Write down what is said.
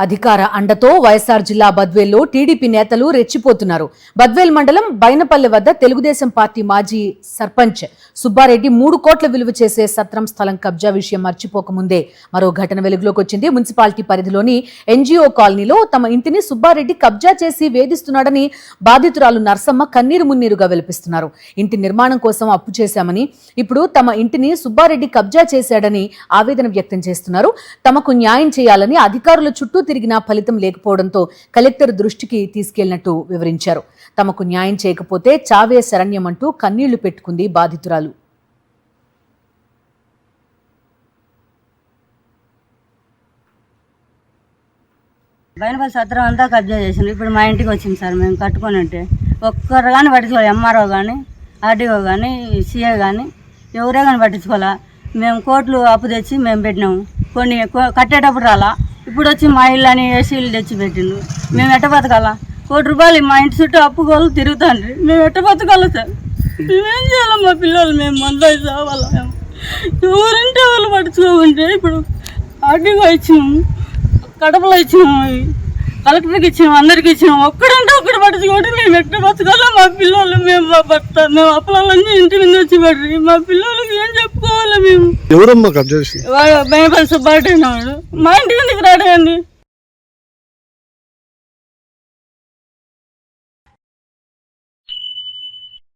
అధికార అండతో వైఎస్ఆర్ జిల్లా బద్వేల్లో టీడీపీ నేతలు రెచ్చిపోతున్నారు. బద్వేల్ మండలం బైనపల్లె వద్ద తెలుగుదేశం పార్టీ మాజీ సర్పంచ్ సుబ్బారెడ్డి 3 కోట్ల విలువ చేసే సత్రం స్థలం కబ్జా విషయం మర్చిపోకముందే మరో ఘటన వెలుగులోకి వచ్చింది. మున్సిపాలిటీ పరిధిలోని ఎన్జీఓ కాలనీలో తమ ఇంటిని సుబ్బారెడ్డి కబ్జా చేసి వేధిస్తున్నాడని బాధితురాలు నర్సమ్మ కన్నీరు మున్నీరుగా వెలిపిస్తున్నారు. ఇంటి నిర్మాణం కోసం అప్పు చేశామని, ఇప్పుడు తమ ఇంటిని సుబ్బారెడ్డి కబ్జా చేశాడని ఆవేదన వ్యక్తం చేస్తున్నారు. తమకు న్యాయం చేయాలని అధికారుల చుట్టూ తిరిగినా ఫలితం లేకపోవడంతో కలెక్టర్ దృష్టికి తీసుకెళ్లినట్టు వివరించారు. తమకు న్యాయం చేయకపోతే చావే శరణ్యమంటూ కన్నీళ్లు పెట్టుకుంది బాధితురాలు. బైనపల్లి సత్రం అంతా కబ్జా చేసింది. ఇప్పుడు మా ఇంటికి వచ్చింది సార్. మేము కట్టుకొని ఉంటే ఒక్కరు కానీ పట్టించుకోవాలి. ఎంఆర్ఓ కానీ, ఆర్డీఓ కానీ, సిఏ కానీ ఎవరే కానీ పట్టించుకోవాలా. మేము కోట్లు అప్పు తెచ్చి మేము పెట్టినాము. కొన్ని కట్టేటప్పుడు రాలా, ఇప్పుడు వచ్చి మా ఇల్లు అని ఏసీలు తెచ్చి పెట్టిండు. మేము ఎట్ట బతకాలా? ₹1 కోటి మా ఇంటి చుట్టూ అప్పు కోళ్ళు తిరుగుతాండ్రి. మేము ఎట్ట బతకాలా సార్? మేమేం చేయాలా? మా పిల్లలు మేము మందు చావాలా? ఎవరింటే వాళ్ళు పట్టించుకోకుంటే ఇప్పుడు ఆర్డీఓ ఇచ్చినాము, కడపలో ఇచ్చినాము, కలెక్టర్కి ఇచ్చినాము, అందరికి ఇచ్చినాము. ఒక్కడంటే ఒక్కడు పట్టించుకోండి. మేము ఎట్ట బతకాలా? మా పిల్లలు మేము మా భర్త మేము అప్పులన్నీ ఇంటి మీద వచ్చి పడ్రి. మా పిల్లలకి ఏం చెప్పుకోవాలా? మేము ఎవరమ్మా కబ్జా చేసి? బైనపల్లి సుబ్బారెడ్డి అన్నవాడు మా ఇంటి కిందకి రాడండి.